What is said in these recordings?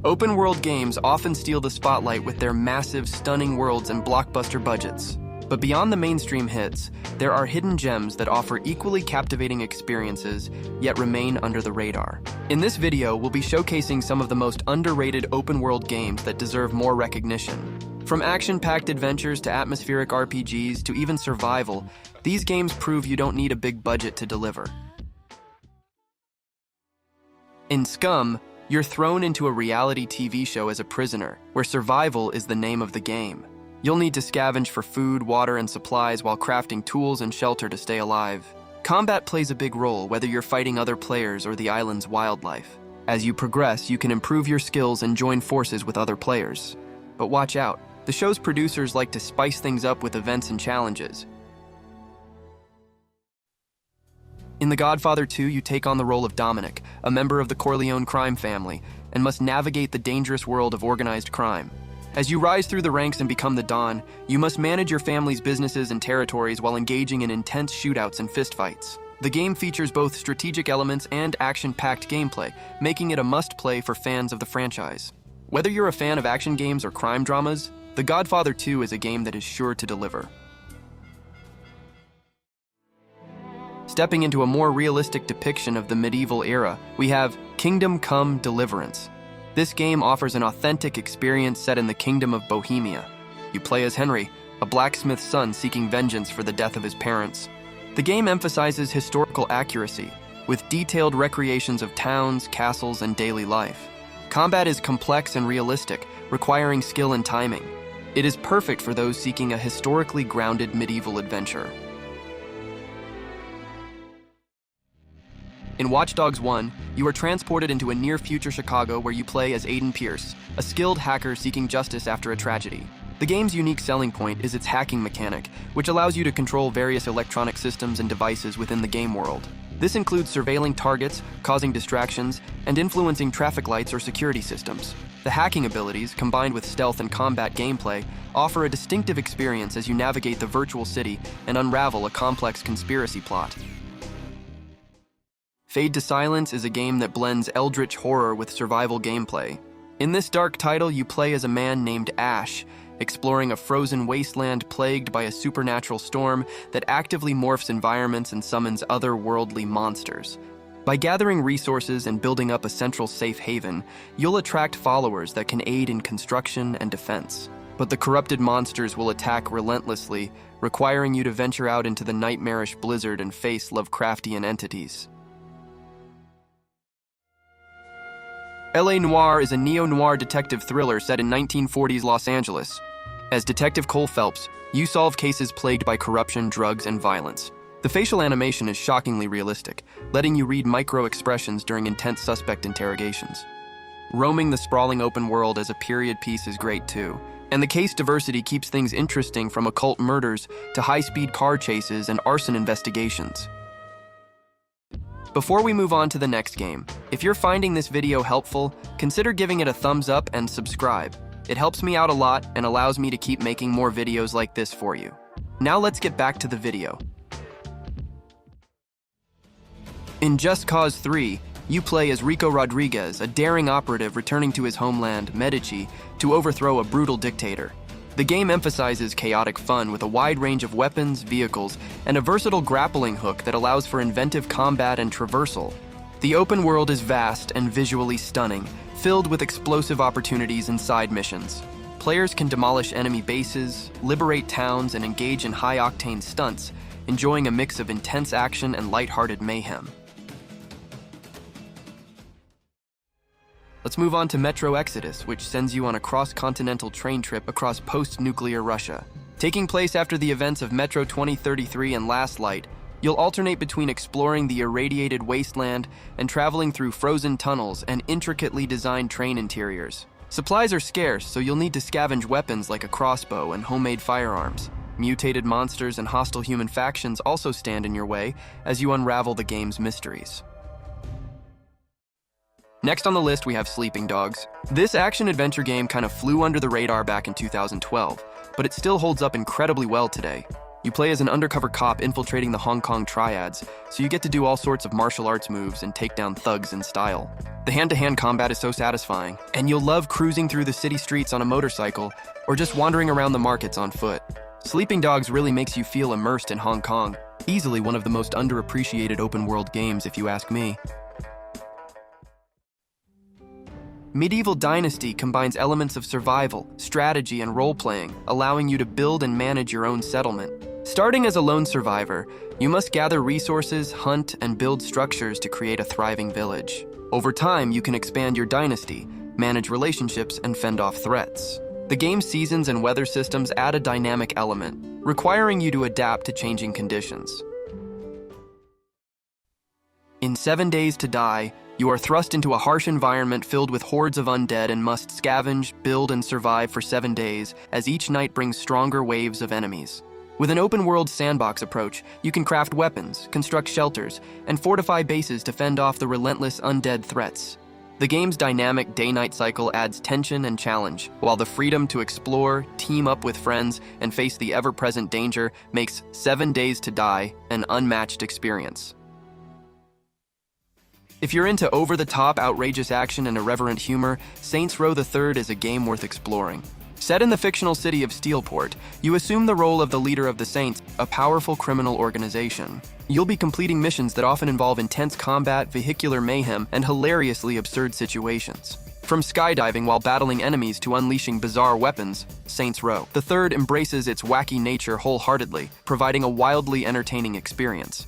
Open-world games often steal the spotlight with their massive, stunning worlds and blockbuster budgets. But beyond the mainstream hits, there are hidden gems that offer equally captivating experiences, yet remain under the radar. In this video, we'll be showcasing some of the most underrated open-world games that deserve more recognition. From action-packed adventures to atmospheric RPGs to even survival, these games prove you don't need a big budget to deliver. In Scum, you're thrown into a reality TV show as a prisoner, where survival is the name of the game. You'll need to scavenge for food, water, and supplies while crafting tools and shelter to stay alive. Combat plays a big role, whether you're fighting other players or the island's wildlife. As you progress, you can improve your skills and join forces with other players. But watch out, the show's producers like to spice things up with events and challenges. In The Godfather 2, you take on the role of Dominic, a member of the Corleone crime family, and must navigate the dangerous world of organized crime. As you rise through the ranks and become the Don, you must manage your family's businesses and territories while engaging in intense shootouts and fistfights. The game features both strategic elements and action-packed gameplay, making it a must-play for fans of the franchise. Whether you're a fan of action games or crime dramas, The Godfather 2 is a game that is sure to deliver. Stepping into a more realistic depiction of the medieval era, we have Kingdom Come: Deliverance. This game offers an authentic experience set in the Kingdom of Bohemia. You play as Henry, a blacksmith's son seeking vengeance for the death of his parents. The game emphasizes historical accuracy, with detailed recreations of towns, castles, and daily life. Combat is complex and realistic, requiring skill and timing. It is perfect for those seeking a historically grounded medieval adventure. In Watch Dogs 1, you are transported into a near-future Chicago where you play as Aiden Pierce, a skilled hacker seeking justice after a tragedy. The game's unique selling point is its hacking mechanic, which allows you to control various electronic systems and devices within the game world. This includes surveilling targets, causing distractions, and influencing traffic lights or security systems. The hacking abilities, combined with stealth and combat gameplay, offer a distinctive experience as you navigate the virtual city and unravel a complex conspiracy plot. Fade to Silence is a game that blends eldritch horror with survival gameplay. In this dark title, you play as a man named Ash, exploring a frozen wasteland plagued by a supernatural storm that actively morphs environments and summons otherworldly monsters. By gathering resources and building up a central safe haven, you'll attract followers that can aid in construction and defense. But the corrupted monsters will attack relentlessly, requiring you to venture out into the nightmarish blizzard and face Lovecraftian entities. L.A Noire is a neo-noir detective thriller set in 1940s Los Angeles. As Detective Cole Phelps, you solve cases plagued by corruption, drugs, and violence. The facial animation is shockingly realistic, letting you read micro-expressions during intense suspect interrogations. Roaming the sprawling open world as a period piece is great too, and the case diversity keeps things interesting from occult murders to high-speed car chases and arson investigations. Before we move on to the next game, if you're finding this video helpful, consider giving it a thumbs up and subscribe. It helps me out a lot and allows me to keep making more videos like this for you. Now let's get back to the video. In Just Cause 3, you play as Rico Rodriguez, a daring operative returning to his homeland, Medici, to overthrow a brutal dictator. The game emphasizes chaotic fun with a wide range of weapons, vehicles, and a versatile grappling hook that allows for inventive combat and traversal. The open world is vast and visually stunning, filled with explosive opportunities and side missions. Players can demolish enemy bases, liberate towns, and engage in high-octane stunts, enjoying a mix of intense action and lighthearted mayhem. Let's move on to Metro Exodus, which sends you on a cross-continental train trip across post-nuclear Russia. Taking place after the events of Metro 2033 and Last Light, you'll alternate between exploring the irradiated wasteland and traveling through frozen tunnels and intricately designed train interiors. Supplies are scarce, so you'll need to scavenge weapons like a crossbow and homemade firearms. Mutated monsters and hostile human factions also stand in your way as you unravel the game's mysteries. Next on the list, we have Sleeping Dogs. This action-adventure game kind of flew under the radar back in 2012, but it still holds up incredibly well today. You play as an undercover cop infiltrating the Hong Kong triads, so you get to do all sorts of martial arts moves and take down thugs in style. The hand-to-hand combat is so satisfying, and you'll love cruising through the city streets on a motorcycle or just wandering around the markets on foot. Sleeping Dogs really makes you feel immersed in Hong Kong. Easily one of the most underappreciated open-world games, if you ask me. Medieval Dynasty combines elements of survival, strategy, and role-playing, allowing you to build and manage your own settlement. Starting as a lone survivor, you must gather resources, hunt, and build structures to create a thriving village. Over time, you can expand your dynasty, manage relationships, and fend off threats. The game's seasons and weather systems add a dynamic element, requiring you to adapt to changing conditions. In 7 Days to Die, you are thrust into a harsh environment filled with hordes of undead and must scavenge, build, and survive for 7 days as each night brings stronger waves of enemies. With an open-world sandbox approach, you can craft weapons, construct shelters, and fortify bases to fend off the relentless undead threats. The game's dynamic day-night cycle adds tension and challenge, while the freedom to explore, team up with friends, and face the ever-present danger makes 7 Days to Die an unmatched experience. If you're into over-the-top, outrageous action and irreverent humor, Saints Row the Third is a game worth exploring. Set in the fictional city of Steelport, you assume the role of the leader of the Saints, a powerful criminal organization. You'll be completing missions that often involve intense combat, vehicular mayhem, and hilariously absurd situations. From skydiving while battling enemies to unleashing bizarre weapons, Saints Row the Third embraces its wacky nature wholeheartedly, providing a wildly entertaining experience.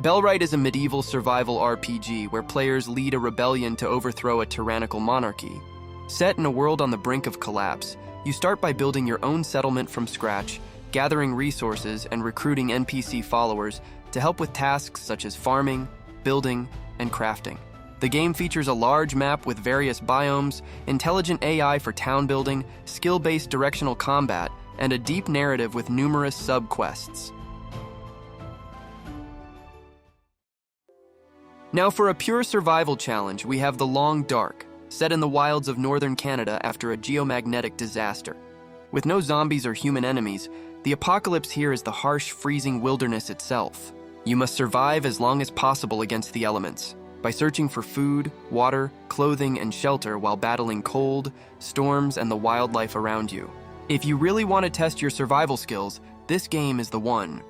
Bellwright is a medieval survival RPG where players lead a rebellion to overthrow a tyrannical monarchy. Set in a world on the brink of collapse, you start by building your own settlement from scratch, gathering resources and recruiting NPC followers to help with tasks such as farming, building, and crafting. The game features a large map with various biomes, intelligent AI for town building, skill-based directional combat, and a deep narrative with numerous sub-quests. Now for a pure survival challenge, we have The Long Dark, set in the wilds of northern Canada after a geomagnetic disaster. With no zombies or human enemies, the apocalypse here is the harsh, freezing wilderness itself. You must survive as long as possible against the elements, by searching for food, water, clothing, and shelter while battling cold, storms, and the wildlife around you. If you really want to test your survival skills, this game is the one.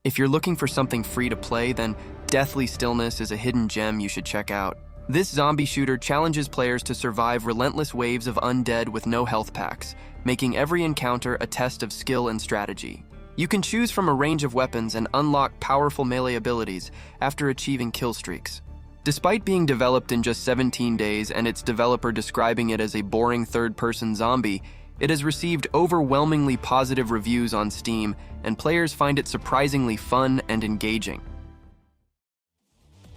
If you're looking for something free to play, then Deathly Stillness is a hidden gem you should check out. This zombie shooter challenges players to survive relentless waves of undead with no health packs, making every encounter a test of skill and strategy. You can choose from a range of weapons and unlock powerful melee abilities after achieving kill streaks. Despite being developed in just 17 days and its developer describing it as a boring third-person zombie, it has received overwhelmingly positive reviews on Steam, and players find it surprisingly fun and engaging.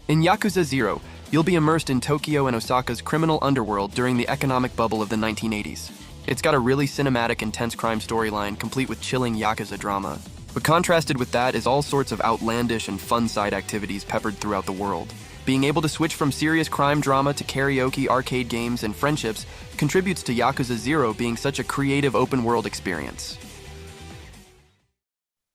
In Yakuza 0, you'll be immersed in Tokyo and Osaka's criminal underworld during the economic bubble of the 1980s. It's got a really cinematic, intense crime storyline, complete with chilling Yakuza drama. But contrasted with that is all sorts of outlandish and fun side activities peppered throughout the world. Being able to switch from serious crime drama to karaoke, arcade games, and friendships contributes to Yakuza 0 being such a creative open-world experience.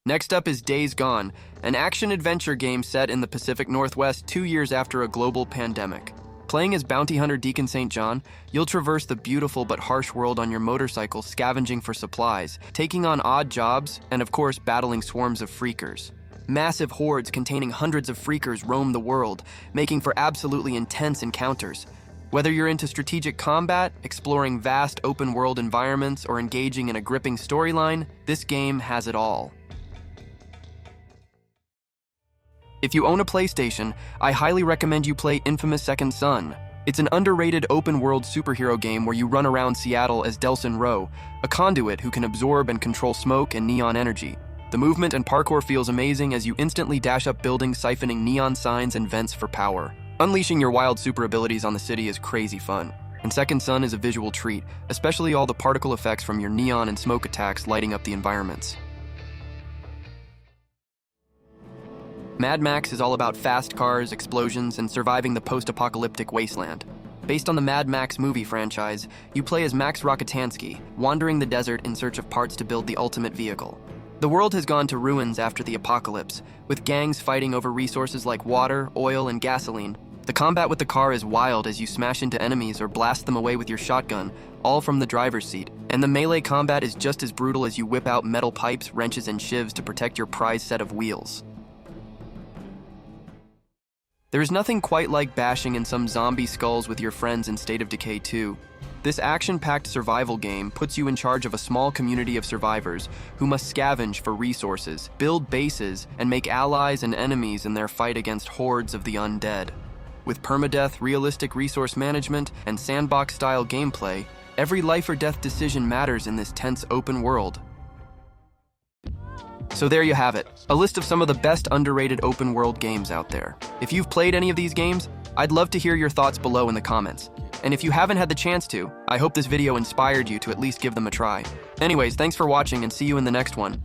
Next up is Days Gone, an action-adventure game set in the Pacific Northwest 2 years after a global pandemic. Playing as bounty hunter Deacon St. John, you'll traverse the beautiful but harsh world on your motorcycle, scavenging for supplies, taking on odd jobs, and of course battling swarms of freakers. Massive hordes containing hundreds of freakers roam the world, making for absolutely intense encounters. Whether you're into strategic combat, exploring vast open-world environments, or engaging in a gripping storyline, this game has it all. If you own a PlayStation, I highly recommend you play Infamous Second Son. It's an underrated open-world superhero game where you run around Seattle as Delson Rowe, a conduit who can absorb and control smoke and neon energy. The movement and parkour feels amazing as you instantly dash up buildings, siphoning neon signs and vents for power. Unleashing your wild super abilities on the city is crazy fun. And Second Son is a visual treat, especially all the particle effects from your neon and smoke attacks lighting up the environments. Mad Max is all about fast cars, explosions, and surviving the post-apocalyptic wasteland. Based on the Mad Max movie franchise, you play as Max Rockatansky, wandering the desert in search of parts to build the ultimate vehicle. The world has gone to ruins after the apocalypse, with gangs fighting over resources like water, oil, and gasoline. The combat with the car is wild as you smash into enemies or blast them away with your shotgun, all from the driver's seat. And the melee combat is just as brutal as you whip out metal pipes, wrenches, and shivs to protect your prized set of wheels. There is nothing quite like bashing in some zombie skulls with your friends in State of Decay 2. This action-packed survival game puts you in charge of a small community of survivors who must scavenge for resources, build bases, and make allies and enemies in their fight against hordes of the undead. With permadeath, realistic resource management, and sandbox-style gameplay, every life or death decision matters in this tense open world. So there you have it, a list of some of the best underrated open world games out there. If you've played any of these games, I'd love to hear your thoughts below in the comments. And if you haven't had the chance to, I hope this video inspired you to at least give them a try. Anyways, thanks for watching and see you in the next one.